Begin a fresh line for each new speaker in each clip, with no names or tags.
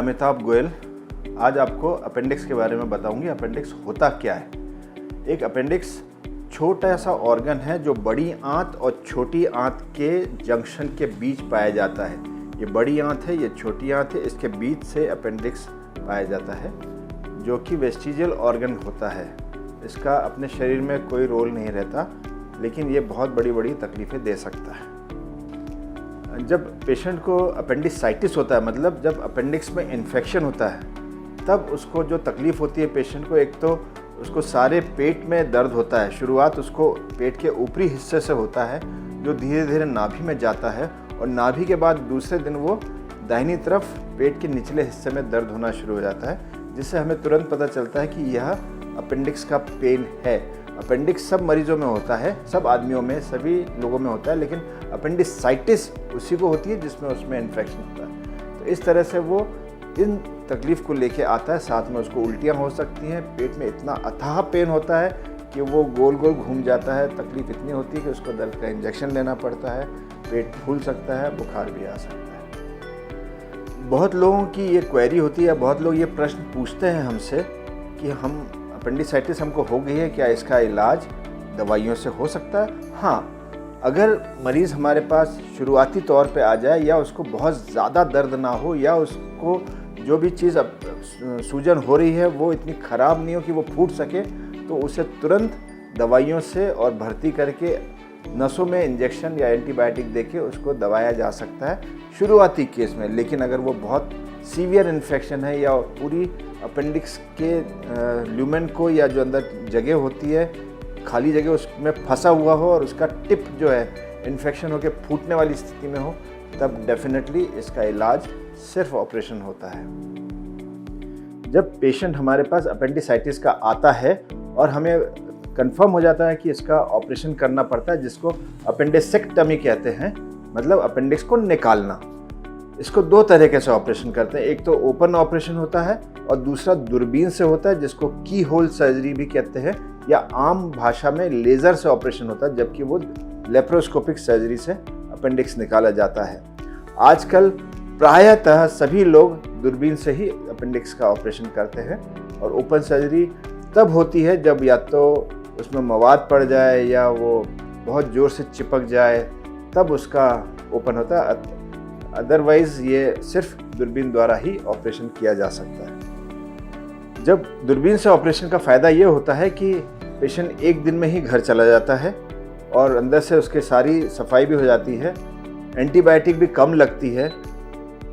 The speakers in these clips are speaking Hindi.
अमिताभ गोयल। आज आपको अपेंडिक्स के बारे में बताऊंगी। अपेंडिक्स होता क्या है। एक अपेंडिक्स छोटा सा ऑर्गन है जो बड़ी आंत और छोटी आंत के जंक्शन के बीच पाया जाता है। ये बड़ी आंत है, ये छोटी आंत है, इसके बीच से अपेंडिक्स पाया जाता है जो कि वेस्टिजियल ऑर्गन होता है। इसका अपने शरीर में कोई रोल नहीं रहता, लेकिन ये बहुत बड़ी बड़ी तकलीफ़ें दे सकता है। जब पेशेंट को अपेंडिसाइटिस होता है, मतलब जब अपेंडिक्स में इन्फेक्शन होता है, तब उसको जो तकलीफ़ होती है पेशेंट को, एक तो उसको सारे पेट में दर्द होता है। शुरुआत उसको पेट के ऊपरी हिस्से से होता है जो धीरे धीरे नाभि में जाता है, और नाभि के बाद दूसरे दिन वो दाहिनी तरफ पेट के निचले हिस्से में दर्द होना शुरू हो जाता है, जिससे हमें तुरंत पता चलता है कि यह अपेंडिक्स का पेन है। अपेंडिक्स सब मरीजों में होता है, सब आदमियों में, सभी लोगों में होता है, लेकिन अपेंडिसाइटिस उसी को होती है जिसमें उसमें इन्फेक्शन होता है। तो इस तरह से वो इन तकलीफ़ को लेके आता है। साथ में उसको उल्टियाँ हो सकती हैं, पेट में इतना अथाह पेन होता है कि वो गोल गोल घूम जाता है। तकलीफ़ इतनी होती है कि उसको दर्द का इंजेक्शन लेना पड़ता है, पेट फूल सकता है, बुखार भी आ सकता है। बहुत लोगों की ये क्वेरी होती है, बहुत लोग ये प्रश्न पूछते हैं हमसे कि हम अपेंडिसाइटिस हमको हो गई है, क्या इसका इलाज दवाइयों से हो सकता है? हाँ, अगर मरीज़ हमारे पास शुरुआती तौर पे आ जाए, या उसको बहुत ज़्यादा दर्द ना हो, या उसको जो भी चीज़ अब सूजन हो रही है वो इतनी ख़राब नहीं हो कि वो फूट सके, तो उसे तुरंत दवाइयों से और भर्ती करके नसों में इंजेक्शन या एंटीबायोटिक देके उसको दबाया जा सकता है शुरुआती केस में। लेकिन अगर वो बहुत सीवियर इन्फेक्शन है, या पूरी अपेंडिक्स के ल्यूमेन को, या जो अंदर जगह होती है, खाली जगह, उसमें फंसा हुआ हो और उसका टिप जो है इन्फेक्शन होकर फूटने वाली स्थिति में हो, तब डेफिनेटली इसका इलाज सिर्फ ऑपरेशन होता है। जब पेशेंट हमारे पास अपेंडिसाइटिस का आता है और हमें कंफर्म हो जाता है कि इसका ऑपरेशन करना पड़ता है, जिसको अपेंडिसेक्टमी कहते हैं, मतलब अपेंडिक्स को निकालना। इसको दो तरीके से ऑपरेशन करते हैं। एक तो ओपन ऑपरेशन होता है और दूसरा दूरबीन से होता है, जिसको की होल सर्जरी भी कहते हैं, या आम भाषा में लेज़र से ऑपरेशन होता है, जबकि वो लेप्रोस्कोपिक सर्जरी से अपेंडिक्स निकाला जाता है। आजकल प्रायतः सभी लोग दूरबीन से ही अपेंडिक्स का ऑपरेशन करते हैं, और ओपन सर्जरी तब होती है जब या तो उसमें मवाद पड़ जाए या वो बहुत ज़ोर से चिपक जाए, तब उसका ओपन होता है। अदरवाइज़ ये सिर्फ दूरबीन द्वारा ही ऑपरेशन किया जा सकता है। जब दूरबीन से ऑपरेशन का फ़ायदा ये होता है कि पेशेंट एक दिन में ही घर चला जाता है, और अंदर से उसके सारी सफाई भी हो जाती है, एंटीबायोटिक भी कम लगती है।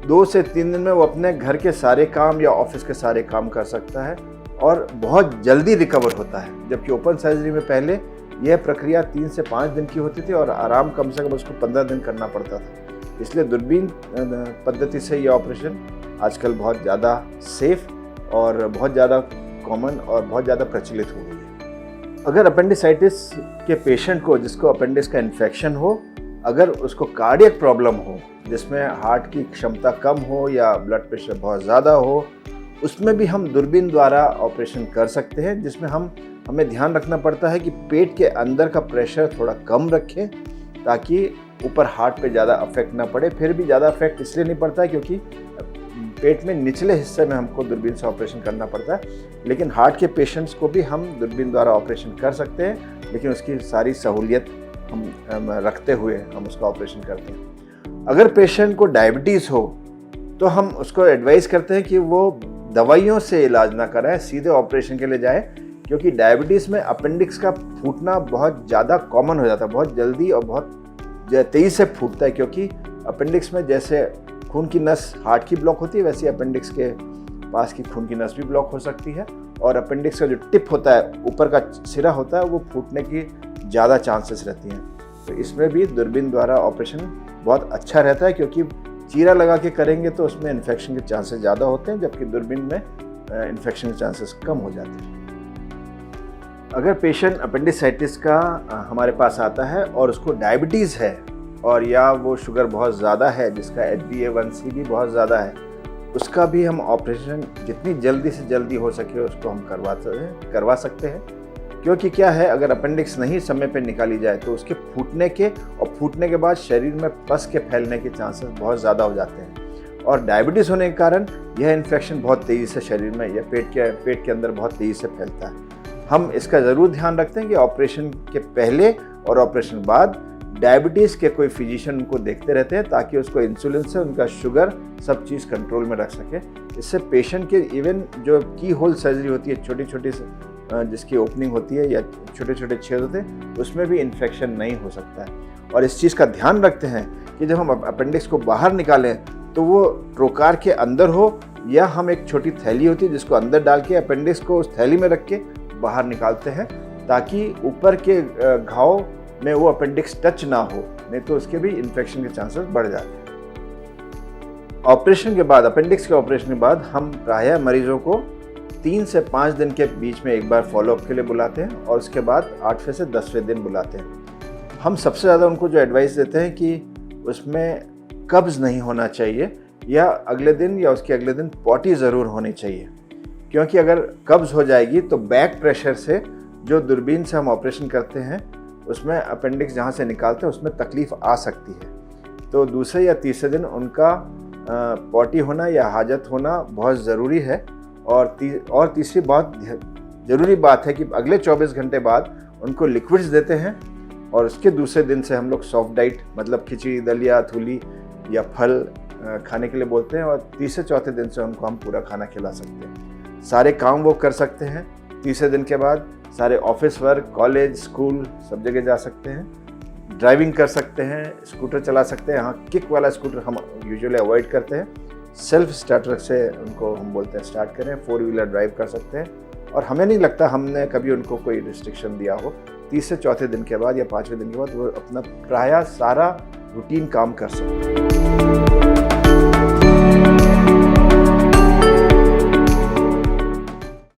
2 से 3 दिन में वो अपने घर के सारे काम या ऑफिस के सारे काम कर सकता है, और बहुत जल्दी रिकवर होता है। जबकि ओपन सर्जरी में पहले यह प्रक्रिया 3 से 5 दिन की होती थी, और आराम कम से कम उसको 15 दिन करना पड़ता था। इसलिए दूरबीन पद्धति से ये ऑपरेशन आजकल बहुत ज़्यादा सेफ और बहुत ज़्यादा कॉमन और बहुत ज़्यादा प्रचलित हो गई है। अगर अपेंडिसाइटिस के पेशेंट को, जिसको अपेंडिक्स का इन्फेक्शन हो, अगर उसको कार्डियक प्रॉब्लम हो, जिसमें हार्ट की क्षमता कम हो या ब्लड प्रेशर बहुत ज़्यादा हो, उसमें भी हम दूरबीन द्वारा ऑपरेशन कर सकते हैं, जिसमें हमें ध्यान रखना पड़ता है कि पेट के अंदर का प्रेशर थोड़ा कम रखें, ताकि ऊपर हार्ट पे ज़्यादा अफेक्ट ना पड़े। फिर भी ज़्यादा अफेक्ट इसलिए नहीं पड़ता है क्योंकि पेट में निचले हिस्से में हमको दूरबीन से ऑपरेशन करना पड़ता है। लेकिन हार्ट के पेशेंट्स को भी हम दूरबीन द्वारा ऑपरेशन कर सकते हैं, लेकिन उसकी सारी सहूलियत हम रखते हुए हम उसका ऑपरेशन करते हैं। अगर पेशेंट को डायबिटीज़ हो, तो हम उसको एडवाइस करते हैं कि वो दवाइयों से इलाज ना कराएं, सीधे ऑपरेशन के लिए जाएं, क्योंकि डायबिटीज़ में अपेंडिक्स का फूटना बहुत ज़्यादा कॉमन हो जाता है, बहुत जल्दी और बहुत तेज़ी से फूटता है। क्योंकि अपेंडिक्स में जैसे खून की नस हार्ट की ब्लॉक होती है, वैसे अपेंडिक्स के पास की खून की नस भी ब्लॉक हो सकती है, और अपेंडिक्स का जो टिप होता है, ऊपर का सिरा होता है, वो फूटने की ज़्यादा चांसेस रहती हैं। तो इसमें भी दूरबीन द्वारा ऑपरेशन बहुत अच्छा रहता है, क्योंकि चीरा लगा के करेंगे तो उसमें इन्फेक्शन के चांसेस ज़्यादा होते हैं, जबकि दूरबीन में इन्फेक्शन के चांसेस कम हो जाते हैं। अगर पेशेंट अपेंडिसाइटिस का हमारे पास आता है और उसको डायबिटीज़ है, और या वो शुगर बहुत ज़्यादा है, जिसका HbA1c भी बहुत ज़्यादा है, उसका भी हम ऑपरेशन जितनी जल्दी से जल्दी हो सके उसको हम करवा सकते हैं। क्योंकि क्या है, अगर अपेंडिक्स नहीं समय पे निकाली जाए तो उसके फूटने के और फूटने के बाद शरीर में पस के फैलने के चांसेस बहुत ज़्यादा हो जाते हैं। और डायबिटीज़ होने के कारण यह इन्फेक्शन बहुत तेज़ी से शरीर में या पेट के अंदर बहुत तेज़ी से फैलता है। हम इसका ज़रूर ध्यान रखते हैं कि ऑपरेशन के पहले और ऑपरेशन बाद डायबिटीज़ के कोई फिजिशियन उनको देखते रहते हैं ताकि उसको इंसुलिन से उनका शुगर सब चीज़ कंट्रोल में रख सके। इससे पेशेंट के इवन जो की होल सर्जरी होती है, छोटी छोटी जिसकी ओपनिंग होती है या छोटे छोटे छेद होते हैं, उसमें भी इन्फेक्शन नहीं हो सकता है। और इस चीज़ का ध्यान रखते हैं कि जब हम अपेंडिक्स को बाहर निकालें तो वो ट्रोकार के अंदर हो, या हम एक छोटी थैली होती है जिसको अंदर डाल के अपेंडिक्स को उस थैली में रख के बाहर निकालते हैं, ताकि ऊपर के घाव में वो अपेंडिक्स टच ना हो, नहीं तो उसके भी इन्फेक्शन के चांसेस बढ़ जाते हैं। ऑपरेशन के बाद, अपेंडिक्स के ऑपरेशन के बाद हम प्रायः मरीजों को 3 से 5 दिन के बीच में एक बार फॉलोअप के लिए बुलाते हैं और उसके बाद 8वें से 10वें दिन बुलाते हैं। हम सबसे ज़्यादा उनको जो एडवाइस देते हैं कि उसमें कब्ज़ नहीं होना चाहिए, या अगले दिन या उसके अगले दिन पॉटी ज़रूर होनी चाहिए, क्योंकि अगर कब्ज़ हो जाएगी तो बैक प्रेशर से जो दूरबीन से हम ऑपरेशन करते हैं उसमें अपेंडिक्स जहाँ से निकालते हैं उसमें तकलीफ़ आ सकती है। तो दूसरे या तीसरे दिन उनका पॉटी होना या हाजत होना बहुत ज़रूरी है। और तीसरी बात ज़रूरी बात है कि अगले 24 घंटे बाद उनको लिक्विड्स देते हैं, और उसके दूसरे दिन से हम लोग सॉफ्ट डाइट मतलब खिचड़ी, दलिया, थूली या फल खाने के लिए बोलते हैं, और तीसरे चौथे दिन से उनको हम पूरा खाना खिला सकते हैं। सारे काम वो कर सकते हैं। तीसरे दिन के बाद सारे ऑफिस वर्क, कॉलेज, स्कूल सब जगह जा सकते हैं। ड्राइविंग कर सकते हैं, स्कूटर चला सकते हैं। हाँ, किक वाला स्कूटर हम यूजुअली अवॉइड करते हैं। सेल्फ स्टार्टर से उनको हम बोलते हैं स्टार्ट करें। 4 व्हीलर ड्राइव कर सकते हैं, और हमें नहीं लगता हमने कभी उनको कोई रिस्ट्रिक्शन दिया हो। तीसरे चौथे दिन के बाद या 5वें दिन के बाद वो अपना प्रायः सारा रूटीन काम कर सकते हैं।